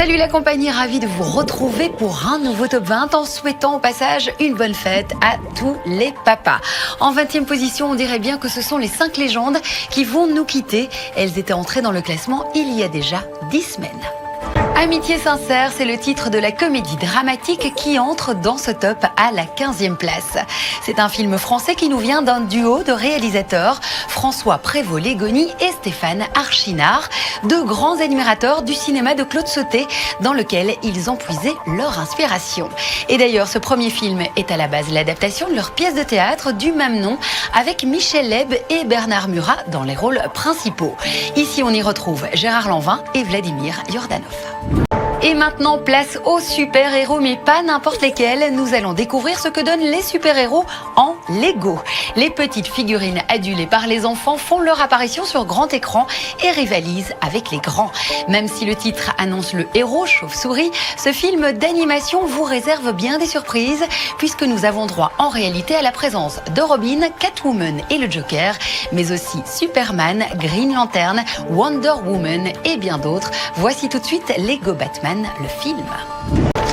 Salut la compagnie, ravie de vous retrouver pour un nouveau Top 20 en souhaitant au passage une bonne fête à tous les papas. En 20e position, on dirait bien que ce sont les 5 légendes qui vont nous quitter. Elles étaient entrées dans le classement il y a déjà 10 semaines. Amitié sincère, c'est le titre de la comédie dramatique qui entre dans ce top à la 15e place. C'est un film français qui nous vient d'un duo de réalisateurs, François Prévost-Légony et Stéphane Archinard, deux grands admirateurs du cinéma de Claude Sautet, dans lequel ils ont puisé leur inspiration. Et d'ailleurs, ce premier film est à la base l'adaptation de leur pièce de théâtre du même nom, avec Michel Leb et Bernard Murat dans les rôles principaux. Ici, on y retrouve Gérard Lanvin et Vladimir Yordanov. Et maintenant, place aux super-héros, mais pas n'importe lesquels. Nous allons découvrir ce que donnent les super-héros en Lego. Les petites figurines adulées par les enfants font leur apparition sur grand écran et rivalisent avec les grands. Même si le titre annonce le héros chauve-souris, ce film d'animation vous réserve bien des surprises, puisque nous avons droit en réalité à la présence de Robin, Catwoman et le Joker, mais aussi Superman, Green Lantern, Wonder Woman et bien d'autres. Voici tout de suite Lego Batman, le film.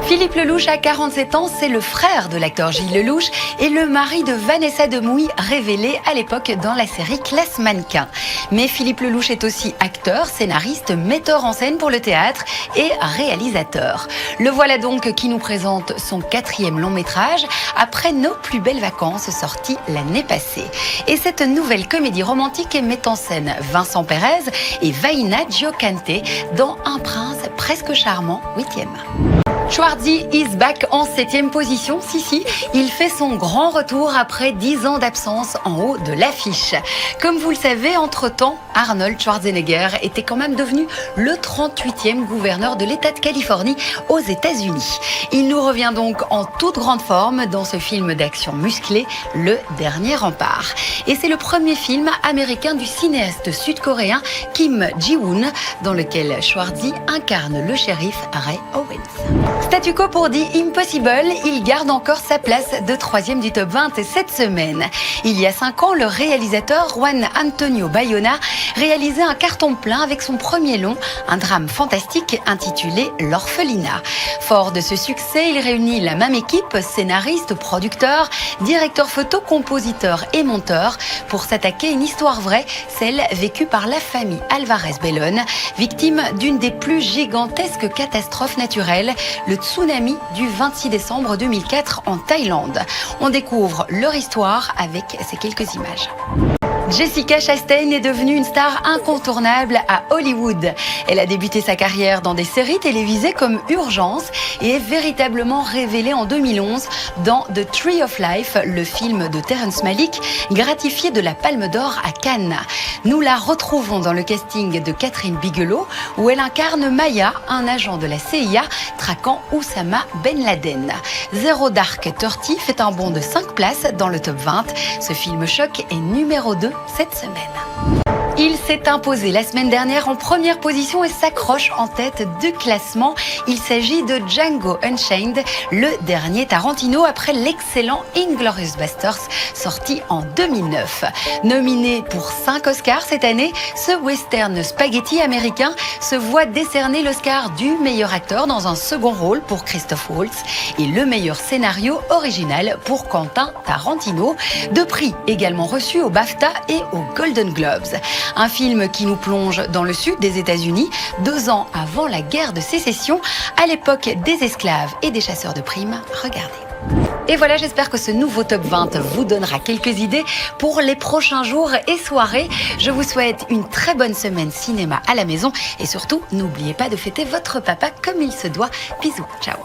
Philippe Lelouch a 47 ans, c'est le frère de l'acteur Gilles Lelouch et le mari de Vanessa Demouy, révélé à l'époque dans la série Classe Mannequin. Mais Philippe Lelouch est aussi acteur, scénariste, metteur en scène pour le théâtre et réalisateur. Le voilà donc qui nous présente son 4e long métrage après Nos plus belles vacances, sorti l'année passée. Et cette nouvelle comédie romantique met en scène Vincent Perez et Vaina Giocante dans Un prince presque charmant, 8e. Schwarzy is back en 7e position. Si, il fait son grand retour après 10 ans d'absence en haut de l'affiche. Comme vous le savez, entre-temps, Arnold Schwarzenegger était quand même devenu le 38e gouverneur de l'État de Californie aux États-Unis. Il nous revient donc en toute grande forme dans ce film d'action musclé, Le Dernier Rempart. Et c'est le premier film américain du cinéaste sud-coréen Kim Ji-woon, dans lequel Schwarzy incarne le shérif Ray Owens. Statu quo pour The Impossible, il garde encore sa place de 3e du top 20 cette semaine. Il y a 5 ans, le réalisateur Juan Antonio Bayona réalisait un carton plein avec son premier long, un drame fantastique intitulé L'Orphelinat. Fort de ce succès, il réunit la même équipe, scénariste, producteur, directeur photo, compositeur et monteur, pour s'attaquer à une histoire vraie, celle vécue par la famille Alvarez Bellón, victime d'une des plus gigantesques catastrophes naturelles, le tsunami du 26 décembre 2004 en Thaïlande. On découvre leur histoire avec ces quelques images. Jessica Chastain est devenue une star incontournable à Hollywood. Elle a débuté sa carrière dans des séries télévisées comme Urgence et est véritablement révélée en 2011 dans The Tree of Life, le film de Terrence Malick, gratifié de la Palme d'Or à Cannes. Nous la retrouvons dans le casting de Catherine Bigelow, où elle incarne Maya, un agent de la CIA traquant Oussama Ben Laden. Zero Dark 30 fait un bond de 5 places dans le top 20. Ce film choc est numéro 2 cette semaine. Il s'est imposé la semaine dernière en première position et s'accroche en tête du classement. Il s'agit de Django Unchained, le dernier Tarantino après l'excellent Inglourious Basterds sorti en 2009. Nominé pour 5 Oscars cette année, ce western spaghetti américain se voit décerner l'Oscar du meilleur acteur dans un second rôle pour Christoph Waltz et le meilleur scénario original pour Quentin Tarantino. 2 prix également reçus au BAFTA et aux Golden Globes. Un film qui nous plonge dans le sud des États-Unis, 2 ans avant la guerre de sécession, à l'époque des esclaves et des chasseurs de primes. Regardez. Et voilà, j'espère que ce nouveau Top 20 vous donnera quelques idées pour les prochains jours et soirées. Je vous souhaite une très bonne semaine cinéma à la maison et surtout, n'oubliez pas de fêter votre papa comme il se doit. Bisous, ciao.